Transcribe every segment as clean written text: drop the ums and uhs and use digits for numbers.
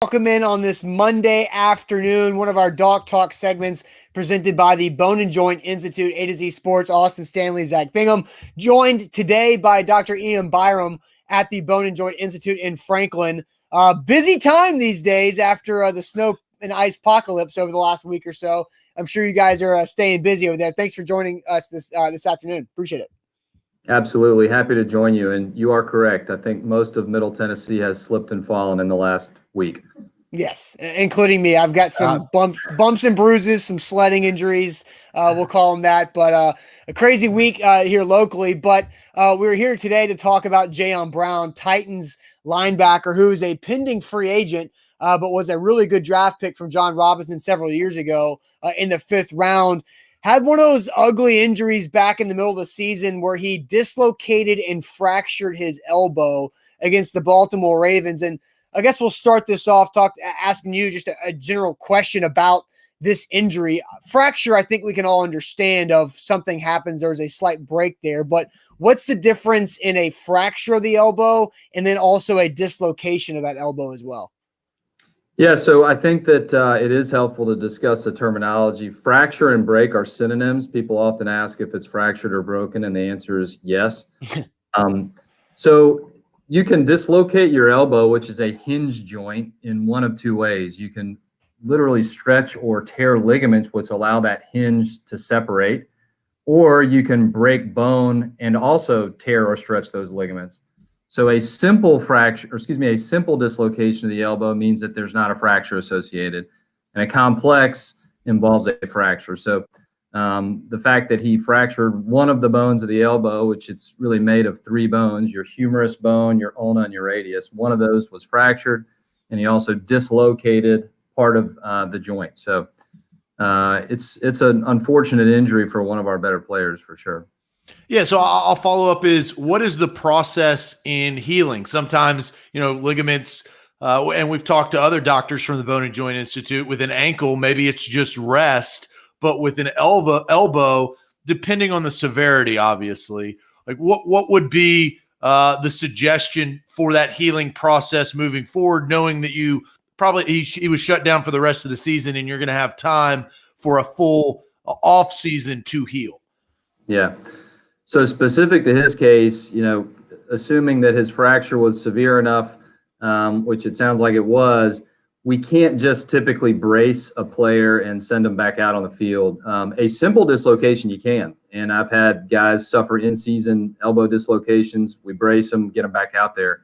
Welcome in on this Monday afternoon, one of our DocTalk segments presented by the Bone and Joint Institute, A to Z Sports, Austin Stanley, Zach Bingham, joined today by Dr. Ian Byram at the Bone and Joint Institute in Franklin. Busy time these days after the snow and ice apocalypse over the last week or so. I'm sure you guys are staying busy over there. Thanks for joining us this afternoon. Appreciate it. Absolutely. Happy to join you. And you are correct. I think most of Middle Tennessee has slipped and fallen in the last week. Yes, including me. I've got some bumps and bruises, some sledding injuries, we'll call them that. But a crazy week here locally. But we're here today to talk about Jayon Brown, Titans linebacker, who is a pending free agent, but was a really good draft pick from John Robinson several years ago in the 5th round. Had one of those ugly injuries back in the middle of the season where he dislocated and fractured his elbow against the Baltimore Ravens. And I guess we'll start this off asking you just a general question about this injury. Fracture, I think we can all understand of something happens, there's a slight break there, but what's the difference in a fracture of the elbow and then also a dislocation of that elbow as well? Yeah, so I think that it is helpful to discuss the terminology. Fracture and break are synonyms. People often ask if it's fractured or broken, and the answer is yes. So you can dislocate your elbow, which is a hinge joint, in one of two ways. You can literally stretch or tear ligaments, which allow that hinge to separate, or you can break bone and also tear or stretch those ligaments. So a simple a simple dislocation of the elbow means that there's not a fracture associated, and a complex involves a fracture. So the fact that he fractured one of the bones of the elbow, which it's really made of 3 bones, your humerus bone, your ulna, and your radius, one of those was fractured, and he also dislocated part of the joint. So it's an unfortunate injury for one of our better players for sure. Yeah, so I'll follow up is what is the process in healing? Sometimes, ligaments, and we've talked to other doctors from the Bone and Joint Institute, with an ankle, maybe it's just rest, but with an elbow, depending on the severity, obviously, like what would be the suggestion for that healing process moving forward, knowing that you probably he was shut down for the rest of the season and you're going to have time for a full off season to heal? Yeah. So specific to his case, assuming that his fracture was severe enough, which it sounds like it was, we can't just typically brace a player and send them back out on the field. A simple dislocation you can, and I've had guys suffer in-season elbow dislocations. We brace them, get them back out there.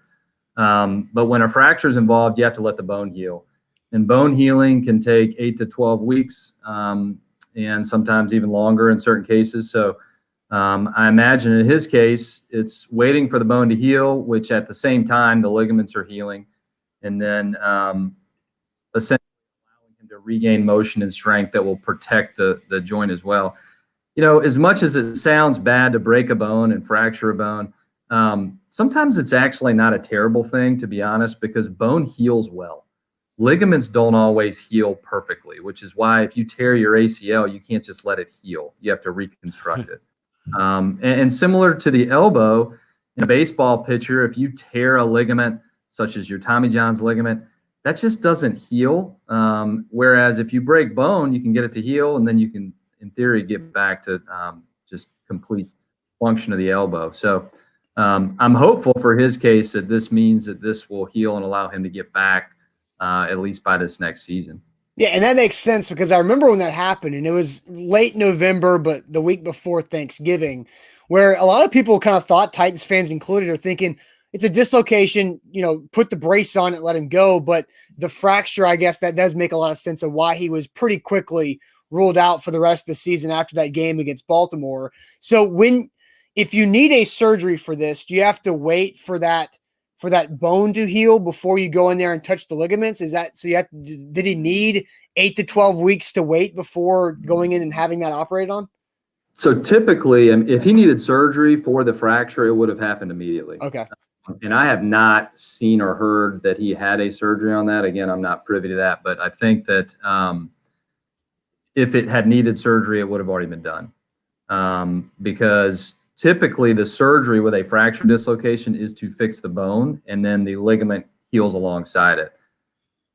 But when a fracture is involved, you have to let the bone heal. And bone healing can take 8 to 12 weeks, and sometimes even longer in certain cases. So I imagine in his case, it's waiting for the bone to heal, which at the same time, the ligaments are healing, and then essentially allowing him to regain motion and strength that will protect the joint as well. As much as it sounds bad to break a bone and fracture a bone, sometimes it's actually not a terrible thing, to be honest, because bone heals well. Ligaments don't always heal perfectly, which is why if you tear your ACL, you can't just let it heal. You have to reconstruct it. And similar to the elbow, in a baseball pitcher, if you tear a ligament, such as your Tommy John's ligament, that just doesn't heal. Whereas if you break bone, you can get it to heal, and then you can, in theory, get back to just complete function of the elbow. So I'm hopeful for his case that this means that this will heal and allow him to get back at least by this next season. Yeah, and that makes sense because I remember when that happened, and it was late November, but the week before Thanksgiving, where a lot of people kind of thought, Titans fans included, are thinking it's a dislocation, put the brace on it, let him go. But the fracture, I guess that does make a lot of sense of why he was pretty quickly ruled out for the rest of the season after that game against Baltimore. So if you need a surgery for this, do you have to wait for that bone to heal before you go in there and touch the ligaments? Is that so? Did he need 8 to 12 weeks to wait before going in and having that operated on? So typically, if he needed surgery for the fracture, it would have happened immediately. Okay. And I have not seen or heard that he had a surgery on that. Again, I'm not privy to that, but I think that if it had needed surgery, it would have already been done, because typically the surgery with a fracture dislocation is to fix the bone, and then the ligament heals alongside it.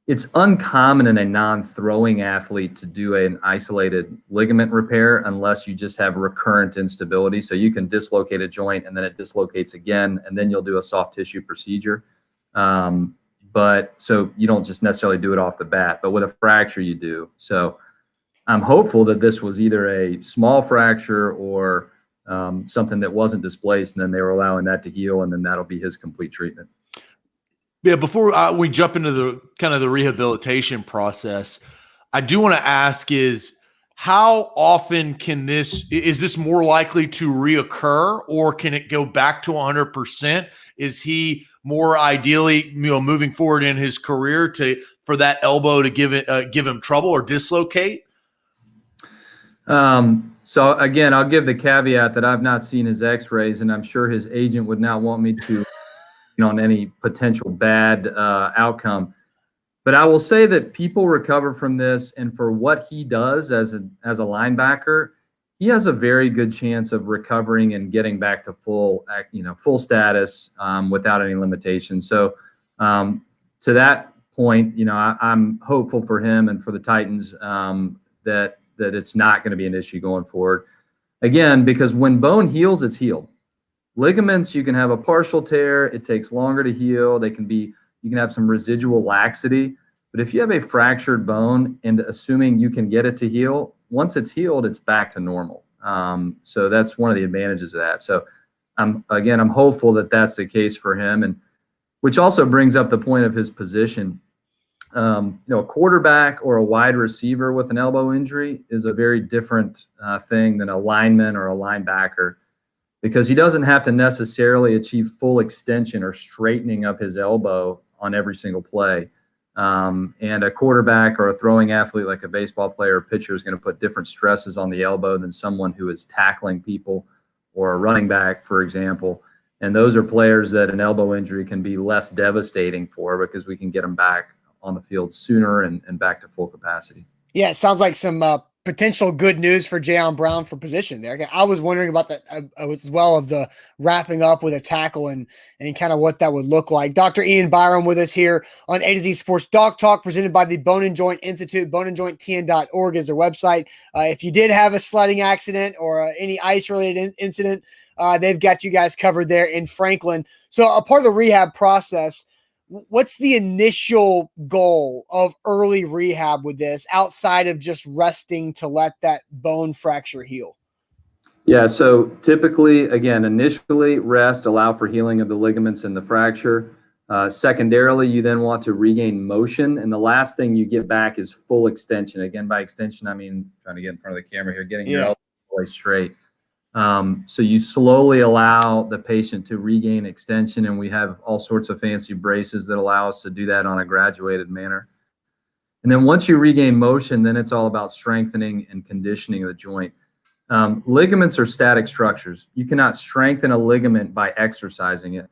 It's uncommon in a non-throwing athlete to do an isolated ligament repair unless you just have recurrent instability. So you can dislocate a joint and then it dislocates again, and then you'll do a soft tissue procedure. But so you don't just necessarily do it off the bat, but with a fracture you do. So I'm hopeful that this was either a small fracture or something that wasn't displaced, and then they were allowing that to heal, and then that'll be his complete treatment. Yeah, before we jump into the kind of the rehabilitation process, I do want to ask is how often is this more likely to reoccur, or can it go back to 100%? Is he more ideally, moving forward in his career for that elbow to give him trouble or dislocate? So again, I'll give the caveat that I've not seen his x-rays, and I'm sure his agent would not want me to on any potential bad outcome. But I will say that people recover from this, and for what he does as a linebacker, he has a very good chance of recovering and getting back to full status without any limitations. So to that point, I'm hopeful for him and for the Titans that it's not going to be an issue going forward. Again, because when bone heals, it's healed. Ligaments, you can have a partial tear. It takes longer to heal. You can have some residual laxity. But if you have a fractured bone, and assuming you can get it to heal, once it's healed, it's back to normal. So that's one of the advantages of that. So I'm hopeful that that's the case for him, and which also brings up the point of his position. A quarterback or a wide receiver with an elbow injury is a very different thing than a lineman or a linebacker, because he doesn't have to necessarily achieve full extension or straightening of his elbow on every single play. And a quarterback or a throwing athlete like a baseball player or pitcher is going to put different stresses on the elbow than someone who is tackling people, or a running back, for example. And those are players that an elbow injury can be less devastating for, because we can get them back on the field sooner and back to full capacity. Yeah, it sounds like some potential good news for Jayon Brown for position there. I was wondering about that as well, of the wrapping up with a tackle and kind of what that would look like. Dr. Ian Byram with us here on A to Z Sports Doc Talk, presented by the Bone and Joint Institute. boneandjointtn.org is their website. If you did have a sledding accident or any ice-related incident, they've got you guys covered there in Franklin. So a part of the rehab process, what's the initial goal of early rehab with this, outside of just resting to let that bone fracture heal? Yeah, so typically, again, initially rest, allow for healing of the ligaments and the fracture. Secondarily, you then want to regain motion, and the last thing you get back is full extension. Again, by extension, I mean, trying to get in front of the camera here, getting your elbow straight. So you slowly allow the patient to regain extension, and we have all sorts of fancy braces that allow us to do that on a graduated manner. And then once you regain motion, then it's all about strengthening and conditioning of the joint. Ligaments are static structures. You cannot strengthen a ligament by exercising it.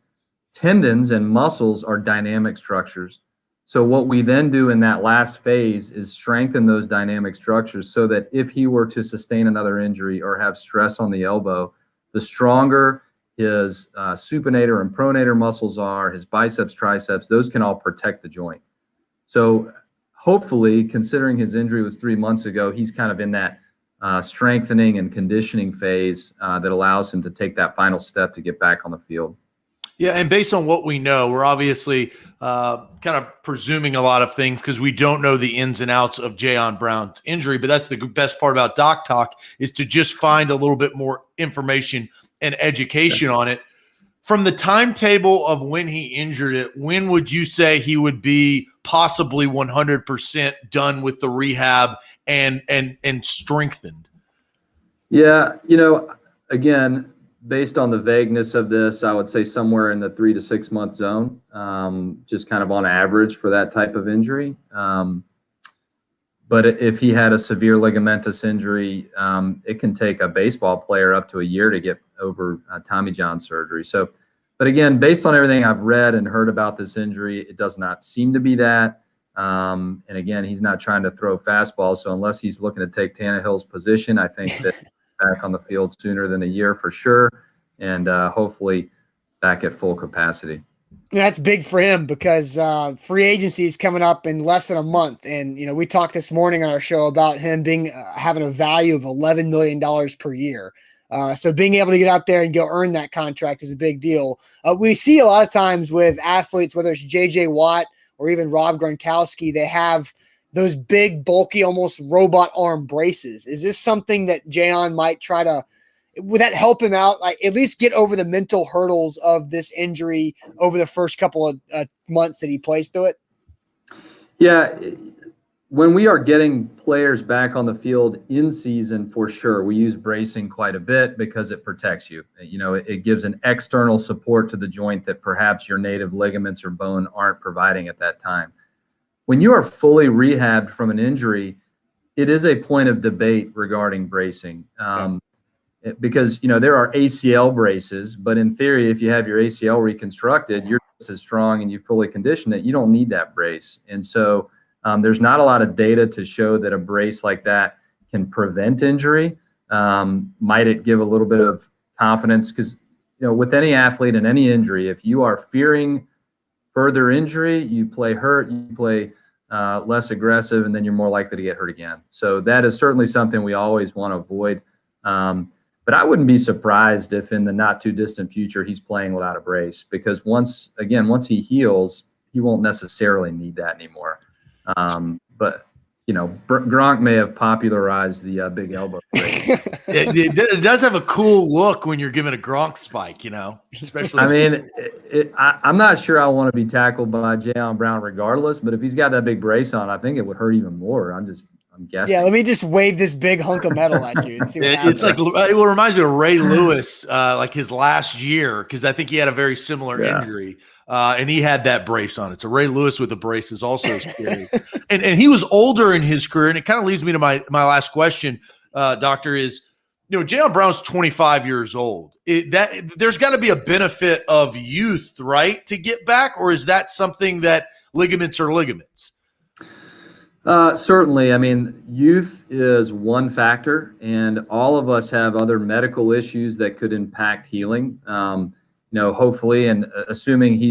Tendons and muscles are dynamic structures. So what we then do in that last phase is strengthen those dynamic structures, so that if he were to sustain another injury or have stress on the elbow, the stronger his supinator and pronator muscles are, his biceps, triceps, those can all protect the joint. So hopefully, considering his injury was 3 months ago, he's kind of in that strengthening and conditioning phase that allows him to take that final step to get back on the field. Yeah, and based on what we know, we're obviously kind of presuming a lot of things, because we don't know the ins and outs of Jayon Brown's injury. But that's the best part about Doc Talk, is to just find a little bit more information and education on it. From the timetable of when he injured it, when would you say he would be possibly 100% done with the rehab and strengthened? Yeah, again, based on the vagueness of this, I would say somewhere in the 3 to 6 month zone, just kind of on average for that type of injury. But if he had a severe ligamentous injury, it can take a baseball player up to a year to get over Tommy John surgery. So, but again, based on everything I've read and heard about this injury, it does not seem to be that. And again, he's not trying to throw fastballs. So unless he's looking to take Tannehill's position, I think that back on the field sooner than a year for sure, and hopefully back at full capacity. That's big for him because free agency is coming up in less than a month. And, we talked this morning on our show about him being having a value of $11 million per year. So being able to get out there and go earn that contract is a big deal. We see a lot of times with athletes, whether it's J.J. Watt or even Rob Gronkowski, they have those big, bulky, almost robot arm braces. Is this something that Jayon might try to – would that help him out? Like at least get over the mental hurdles of this injury over the first couple of months that he plays through it? Yeah. When we are getting players back on the field in season, for sure, we use bracing quite a bit because it protects you. It gives an external support to the joint that perhaps your native ligaments or bone aren't providing at that time. When you are fully rehabbed from an injury, it is a point of debate regarding bracing. Because, there are ACL braces, but in theory, if you have your ACL reconstructed, you're just as strong and you fully condition it, you don't need that brace. And so there's not a lot of data to show that a brace like that can prevent injury. Might it give a little bit of confidence? Because, with any athlete and any injury, if you are fearing further injury, you play hurt, you play less aggressive, and then you're more likely to get hurt again. So that is certainly something we always want to avoid. But I wouldn't be surprised if in the not too distant future he's playing without a brace, because once he heals, he won't necessarily need that anymore. But Gronk may have popularized the big elbow brace. It does have a cool look when you're given a Gronk spike, especially. I mean, I'm not sure I want to be tackled by Jayon Brown regardless, but if he's got that big brace on, I think it would hurt even more. I'm guessing. Yeah, let me just wave this big hunk of metal at you and see what happens. It's like it reminds me of Ray Lewis, like his last year, because I think he had a very similar injury, and he had that brace on. It's a Ray Lewis with a brace is also scary, and he was older in his career, and it kind of leads me to my last question, Doctor. Is Jayon Brown's 25 years old. There's got to be a benefit of youth, right, to get back, or is that something that ligaments are ligaments? Certainly. I mean, youth is one factor, and all of us have other medical issues that could impact healing. Hopefully, and assuming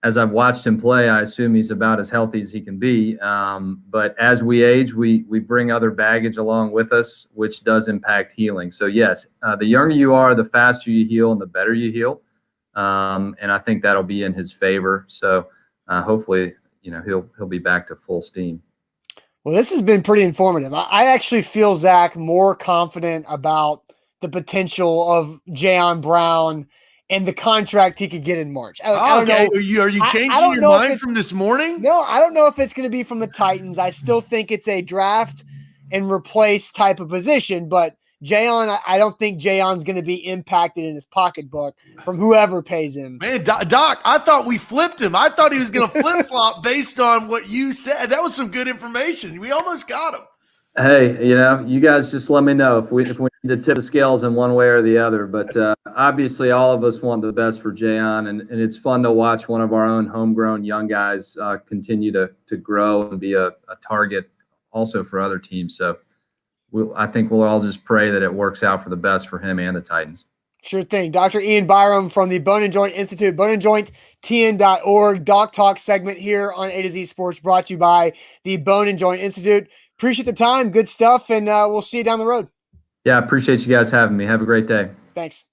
as I've watched him play, I assume he's about as healthy as he can be. But as we age, we bring other baggage along with us, which does impact healing. So yes, the younger you are, the faster you heal and the better you heal. And I think that'll be in his favor. So hopefully, he'll be back to full steam. Well, this has been pretty informative. I actually feel, Zach, more confident about the potential of Jayon Brown and the contract he could get in March. I don't know. Are you changing your mind from this morning? No, I don't know if it's going to be from the Titans. I still think it's a draft and replace type of position, but Jayon, I don't think Jayon's going to be impacted in his pocketbook from whoever pays him. Man, Doc, I thought we flipped him. I thought he was going to flip-flop based on what you said. That was some good information. We almost got him. Hey, you guys just let me know if we need to tip the scales in one way or the other. But obviously, all of us want the best for Jayon, and it's fun to watch one of our own homegrown young guys continue to grow and be a target also for other teams. So I think we'll all just pray that it works out for the best for him and the Titans. Sure thing. Dr. Ian Byram from the Bone and Joint Institute, boneandjointtn.org. DocTalk segment here on A to Z Sports brought to you by the Bone and Joint Institute. Appreciate the time. Good stuff. And we'll see you down the road. Yeah, I appreciate you guys having me. Have a great day. Thanks.